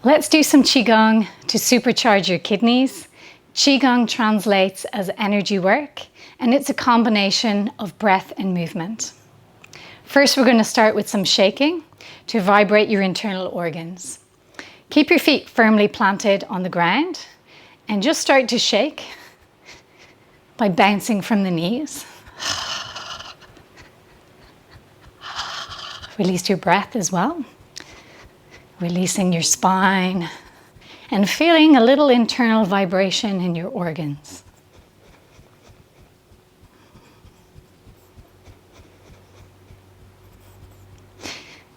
Let's do some Qigong to supercharge your kidneys. Qigong translates as energy work, and it's a combination of breath and movement. First, we're going to start with some shaking to vibrate your internal organs. Keep your feet firmly planted on the ground and just start to shake by bouncing from the knees. Release your breath as well. Releasing your spine and feeling a little internal vibration in your organs.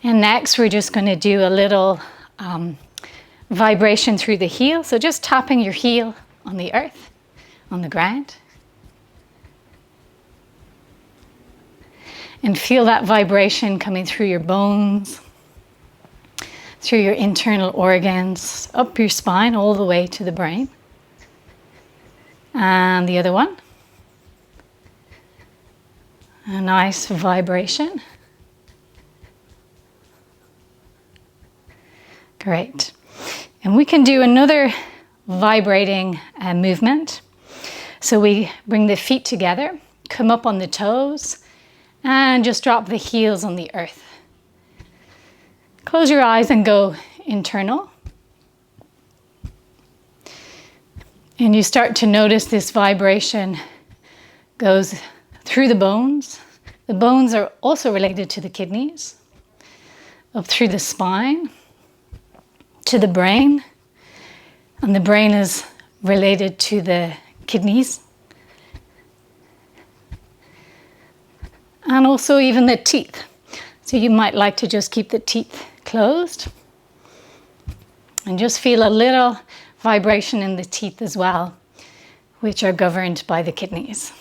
And next, we're just going to do a little vibration through the heel. So just tapping your heel on the earth, on the ground. And feel that vibration coming through your bones, through your internal organs, up your spine, all the way to the brain. And the other one. A nice vibration. Great. And we can do another vibrating movement. So we bring the feet together, come up on the toes, and just drop the heels on the earth. Close your eyes and go internal. And you start to notice this vibration goes through the bones. The bones are also related to the kidneys, up through the spine, to the brain. And the brain is related to the kidneys. And also even the teeth. So you might like to just keep the teeth closed and just feel a little vibration in the teeth as well, which are governed by the kidneys.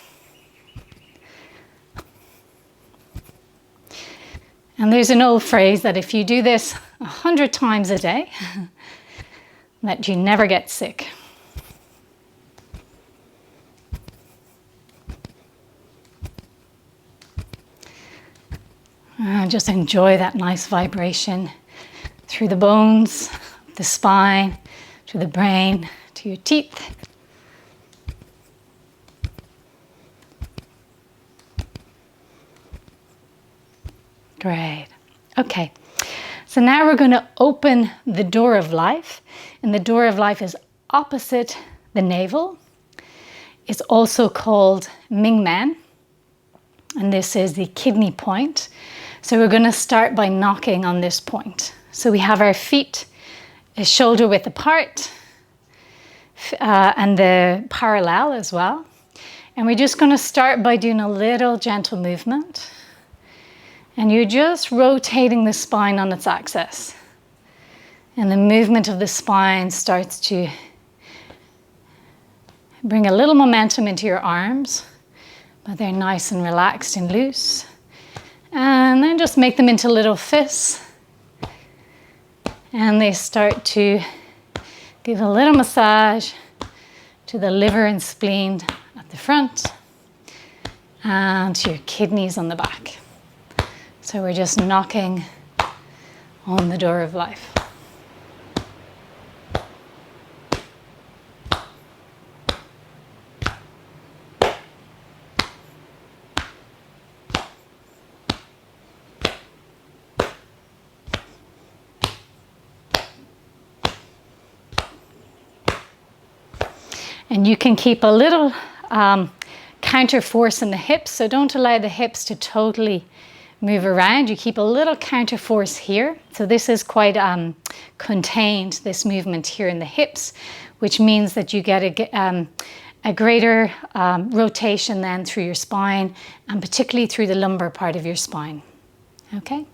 And there's an old phrase that if you do this 100 times a day, that you never get sick. Just enjoy that nice vibration through the bones, the spine, to the brain, to your teeth. Great. Okay. So now we're going to open the door of life. And the door of life is opposite the navel. It's also called Mingmen. And this is the kidney point. So we're going to start by knocking on this point. So we have our feet shoulder width apart and the parallel as well. And we're just going to start by doing a little gentle movement. And you're just rotating the spine on its axis. And the movement of the spine starts to bring a little momentum into your arms, but they're nice and relaxed and loose. And then just make them into little fists. And they start to give a little massage to the liver and spleen at the front and to your kidneys on the back. So we're just knocking on the door of life. And you can keep a little counter force in the hips. So don't allow the hips to totally move around. You keep a little counter force here. So this is quite contained, this movement here in the hips, which means that you get a greater rotation then through your spine and particularly through the lumbar part of your spine. Okay?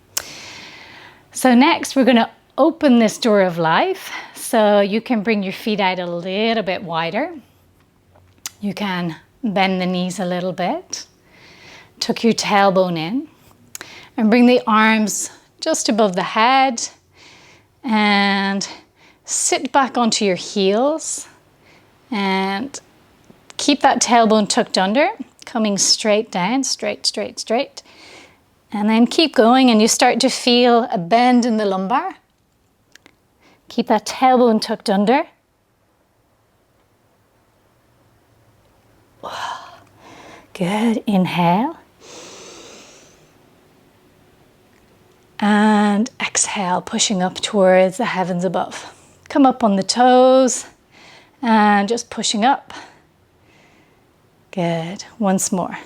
So next we're going to open this door of life. So you can bring your feet out a little bit wider. You can bend the knees a little bit. Tuck your tailbone in. And bring the arms just above the head. And sit back onto your heels. And keep that tailbone tucked under. Coming straight down, straight, straight, straight. And then keep going and you start to feel a bend in the lumbar. Keep that tailbone tucked under. Good. Inhale. And exhale, pushing up towards the heavens above. Come up on the toes and just pushing up. Good. Once more.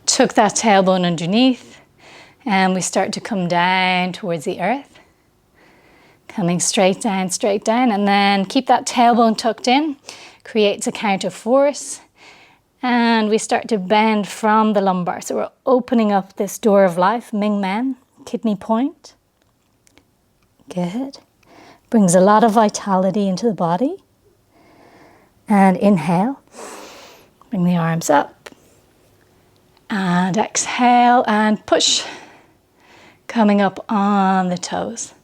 Tuck that tailbone underneath and we start to come down towards the earth. Coming straight down, and then keep that tailbone tucked in. Creates a counter force. And we start to bend from the lumbar. So we're opening up this door of life, Mingmen, kidney point. Good. Brings a lot of vitality into the body. And inhale. Bring the arms up. And exhale and push. Coming up on the toes.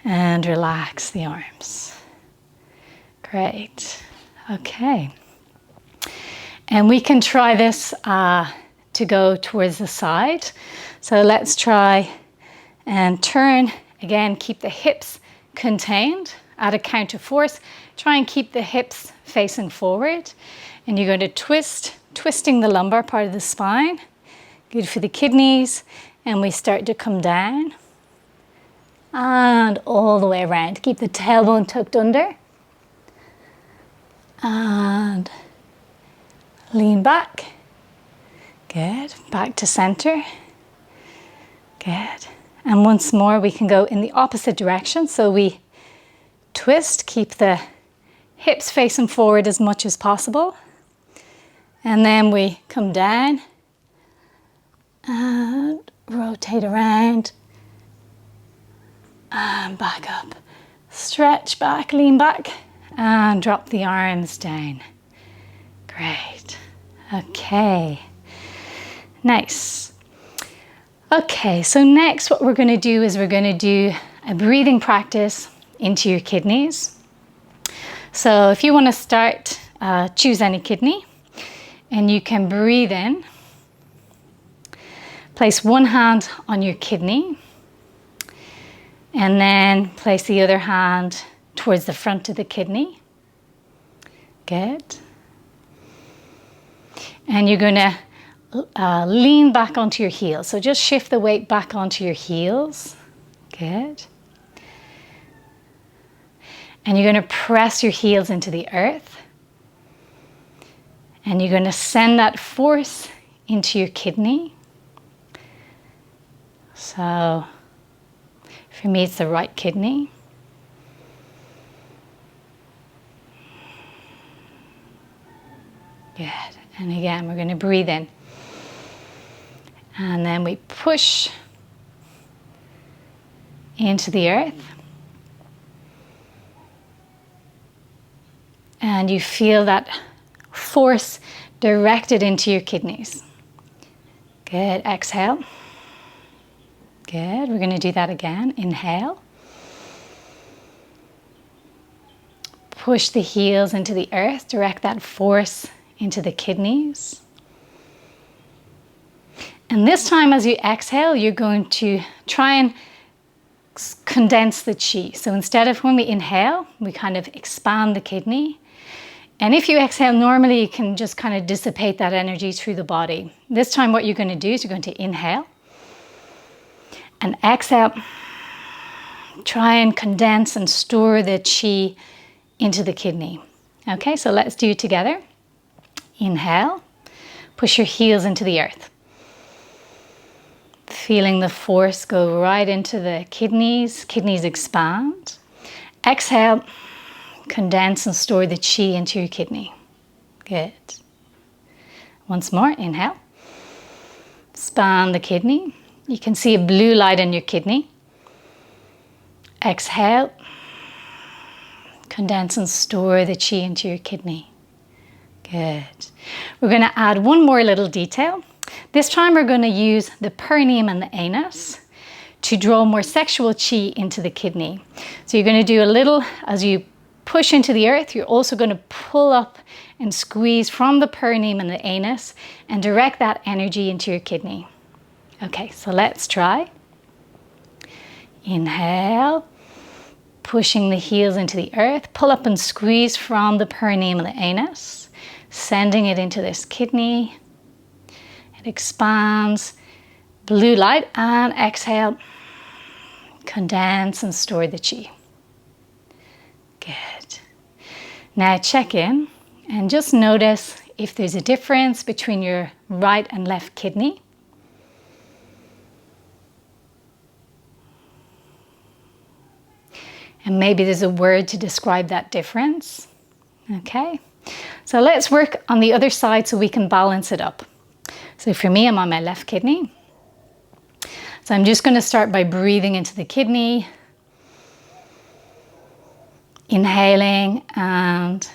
And relax the arms. Great. Okay. And we can try this to go towards the side. So let's try and turn. Again, keep the hips contained at a counter force. Try and keep the hips facing forward. And you're going to twisting the lumbar part of the spine. Good for the kidneys. And we start to come down. And all the way around. Keep the tailbone tucked under. And lean back. Good. Back to center. Good. And once more, we can go in the opposite direction. So we twist, keep the hips facing forward as much as possible. And then we come down and rotate around and back up. Stretch back, lean back, and drop the arms down. Great. Okay. Nice. Okay, so next what we're going to do is we're going to do a breathing practice into your kidneys. So if you want to start, choose any kidney and you can breathe in. Place one hand on your kidney and then place the other hand towards the front of the kidney. Good. And you're going to lean back onto your heels. So just shift the weight back onto your heels. Good. And you're going to press your heels into the earth. And you're going to send that force into your kidney. So for me, it's the right kidney. Good. And again, we're going to breathe in. And then we push into the earth. And you feel that force directed into your kidneys. Good. Exhale. Good. We're going to do that again. Inhale. Push the heels into the earth. Direct that force into the kidneys. And this time as you exhale, you're going to try and condense the chi. So instead of when we inhale, we kind of expand the kidney. And if you exhale normally, you can just kind of dissipate that energy through the body. This time what you're going to do is you're going to inhale and exhale. Try and condense and store the chi into the kidney. Okay, so let's do it together. Inhale, push your heels into the earth. Feeling the force go right into the kidneys. Kidneys expand. Exhale, condense and store the chi into your kidney. Good. Once more, inhale. Expand the kidney. You can see a blue light in your kidney. Exhale. Condense and store the chi into your kidney. Good. We're going to add one more little detail. This time we're going to use the perineum and the anus to draw more sexual chi into the kidney. So you're going to do a little, as you push into the earth, you're also going to pull up and squeeze from the perineum and the anus and direct that energy into your kidney. Okay, so let's try. Inhale, pushing the heels into the earth. Pull up and squeeze from the perineum and the anus, sending it into this kidney. It expands, blue light, and exhale. Condense and store the chi. Good. Now check in and just notice if there's a difference between your right and left kidney. And maybe there's a word to describe that difference. Okay, so let's work on the other side so we can balance it up. So for me, I'm on my left kidney. So I'm just going to start by breathing into the kidney, inhaling, and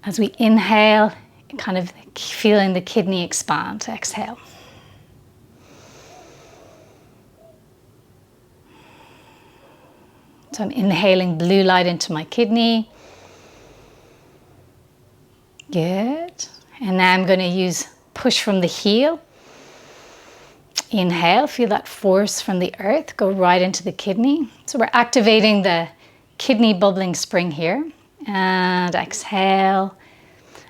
as we inhale, kind of feeling the kidney expand. Exhale. So I'm inhaling blue light into my kidney. Good. And now I'm going to use push from the heel. Inhale, feel that force from the earth go right into the kidney. So we're activating the kidney bubbling spring here. And exhale.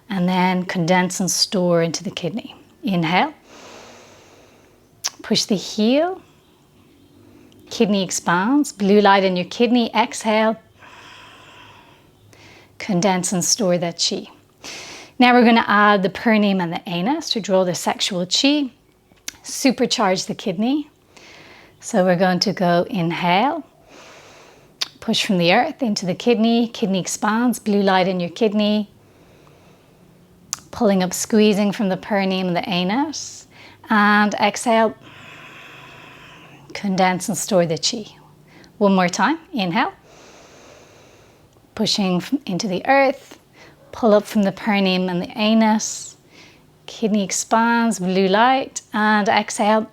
And then condense and store into the kidney. Inhale. Push the heel. Kidney expands. Blue light in your kidney. Exhale. Condense and store that chi. Now we're going to add the perineum and the anus to draw the sexual chi. Supercharge the kidney. So we're going to go inhale. Push from the earth into the kidney. Kidney expands. Blue light in your kidney. Pulling up, squeezing from the perineum and the anus. And exhale. Condense and store the chi. One more time. Inhale. Pushing into the earth. Pull up from the perineum and the anus. Kidney expands, blue light, and exhale.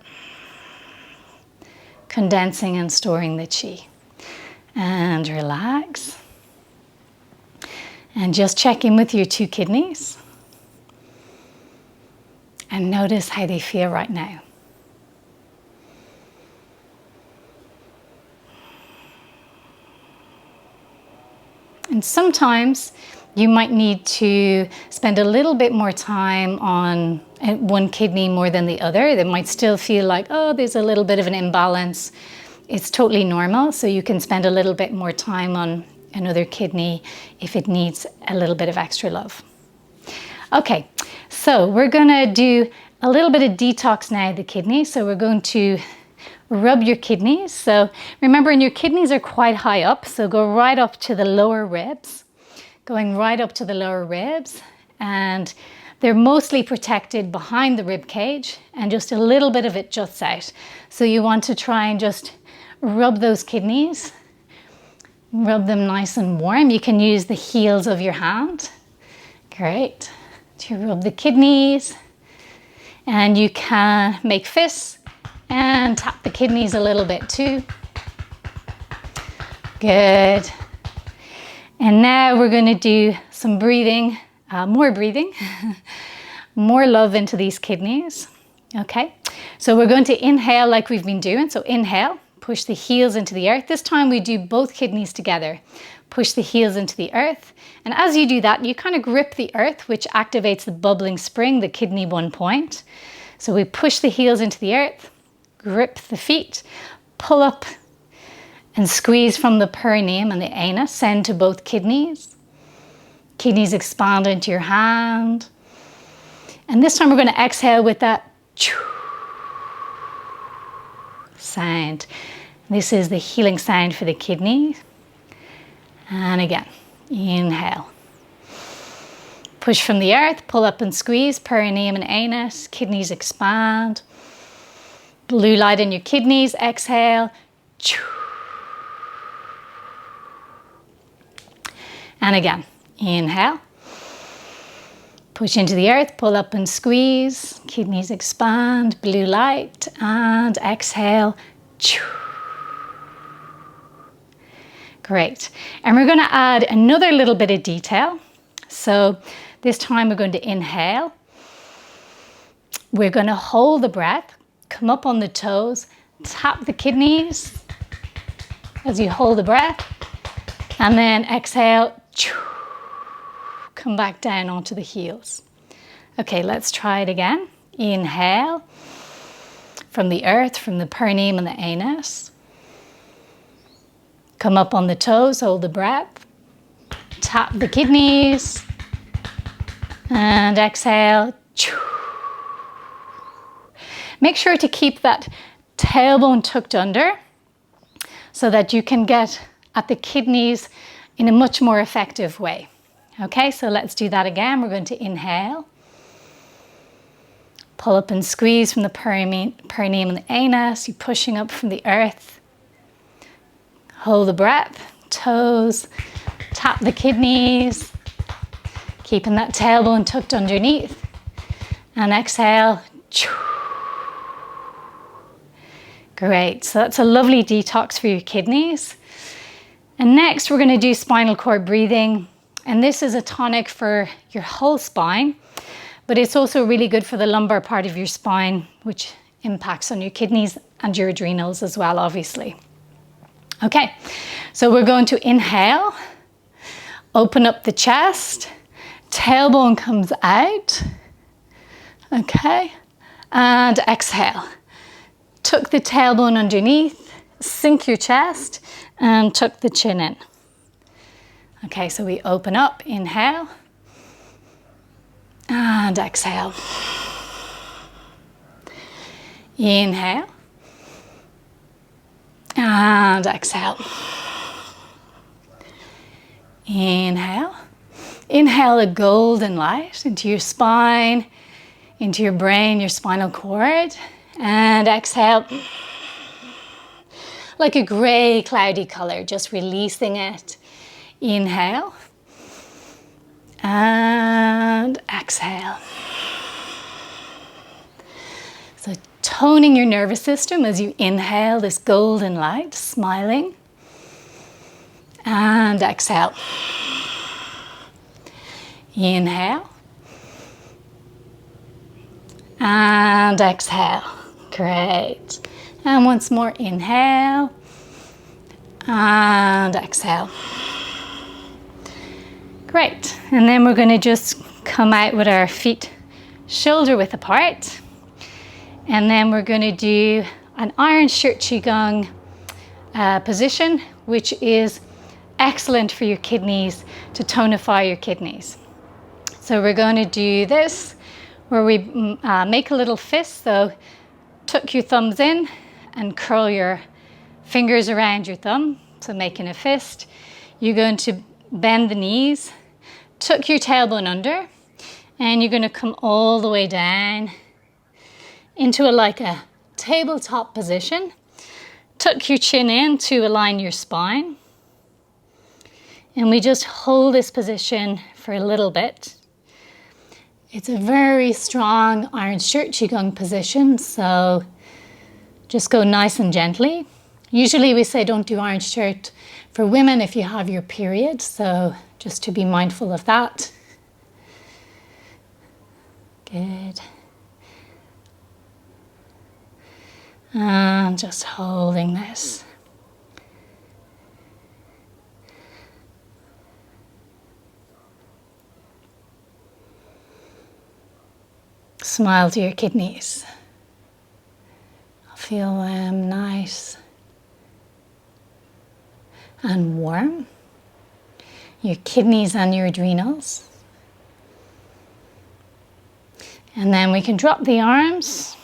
Condensing and storing the chi. And relax. And just check in with your two kidneys. And notice how they feel right now. And sometimes you might need to spend a little bit more time on one kidney more than the other. They might still feel like, oh, there's a little bit of an imbalance. It's totally normal. So you can spend a little bit more time on another kidney if it needs a little bit of extra love. Okay, so we're gonna do a little bit of detox now, the kidney. So we're going to rub your kidneys. So remember, your kidneys are quite high up. So go right up to the lower ribs. Going right up to the lower ribs, and they're mostly protected behind the rib cage, and just a little bit of it juts out. So you want to try and just rub those kidneys, rub them nice and warm. You can use the heels of your hand. Great. To rub the kidneys, and you can make fists and tap the kidneys a little bit too. Good. And now we're going to do some breathing, more love into these kidneys. Okay, so we're going to inhale like we've been doing. So inhale, push the heels into the earth. This time we do both kidneys together. Push the heels into the earth. And as you do that, you kind of grip the earth, which activates the bubbling spring, the kidney 1 point. So we push the heels into the earth, grip the feet, pull up, and squeeze from the perineum and the anus, send to both kidneys. Kidneys expand into your hand. And this time we're going to exhale with that sound. This is the healing sound for the kidney. And again, inhale. Push from the earth, pull up and squeeze, perineum and anus, kidneys expand. Blue light in your kidneys, exhale. And again, inhale. Push into the earth, pull up and squeeze. Kidneys expand, blue light, and exhale. Great. And we're going to add another little bit of detail. So this time we're going to inhale. We're going to hold the breath, come up on the toes, tap the kidneys as you hold the breath. And then exhale, come back down onto the heels. Okay, let's try it again. Inhale from the earth, from the perineum and the anus. Come up on the toes, hold the breath. Tap the kidneys. And exhale. Make sure to keep that tailbone tucked under so that you can get at the kidneys in a much more effective way. Okay, so let's do that again. We're going to inhale. Pull up and squeeze from the perineum and the anus. You're pushing up from the earth. Hold the breath. Toes. Tap the kidneys. Keeping that tailbone tucked underneath. And exhale. Great. So that's a lovely detox for your kidneys. And next we're going to do spinal cord breathing. And this is a tonic for your whole spine, but it's also really good for the lumbar part of your spine, which impacts on your kidneys and your adrenals as well, obviously. Okay, so we're going to inhale, open up the chest, tailbone comes out. Okay, and exhale. Tuck the tailbone underneath, sink your chest, and tuck the chin in. Okay, so we open up, inhale, and exhale. Inhale, and exhale. Inhale. Inhale a golden light into your spine, into your brain, your spinal cord, and exhale. Like a grey, cloudy colour, just releasing it. Inhale and exhale. So toning your nervous system as you inhale this golden light, smiling, and exhale. Inhale and exhale. Great. And once more, inhale and exhale. Great. And then we're going to just come out with our feet shoulder width apart. And then we're going to do an iron shirt Qigong position, which is excellent for your kidneys, to tonify your kidneys. So we're going to do this where we make a little fist. So tuck your thumbs in and curl your fingers around your thumb. So making a fist. You're going to bend the knees, tuck your tailbone under, and you're going to come all the way down into like a tabletop position. Tuck your chin in to align your spine. And we just hold this position for a little bit. It's a very strong iron shirt Qigong position, so just go nice and gently. Usually we say don't do iron shirt for women if you have your period, so just to be mindful of that. Good. And just holding this. Smile to your kidneys. Feel them nice and warm. Your kidneys and your adrenals. And then we can drop the arms.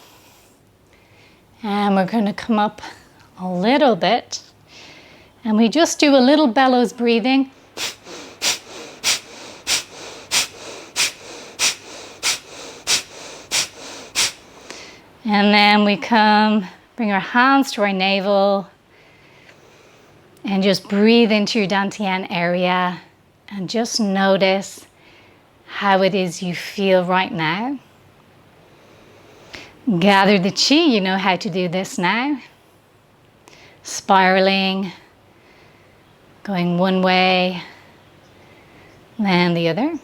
And we're going to come up a little bit. And we just do a little bellows breathing. And then we come, bring our hands to our navel and just breathe into your dantian area and just notice how it is you feel right now. Gather the chi, you know how to do this now. Spiraling, going one way, then the other.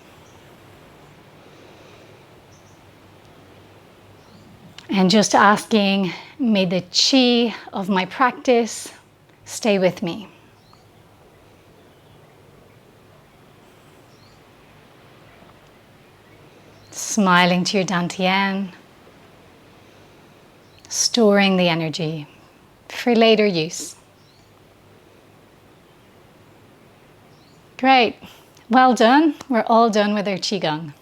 And just asking, may the chi of my practice stay with me. Smiling to your dantian. Storing the energy for later use. Great. Well done. We're all done with our Qigong.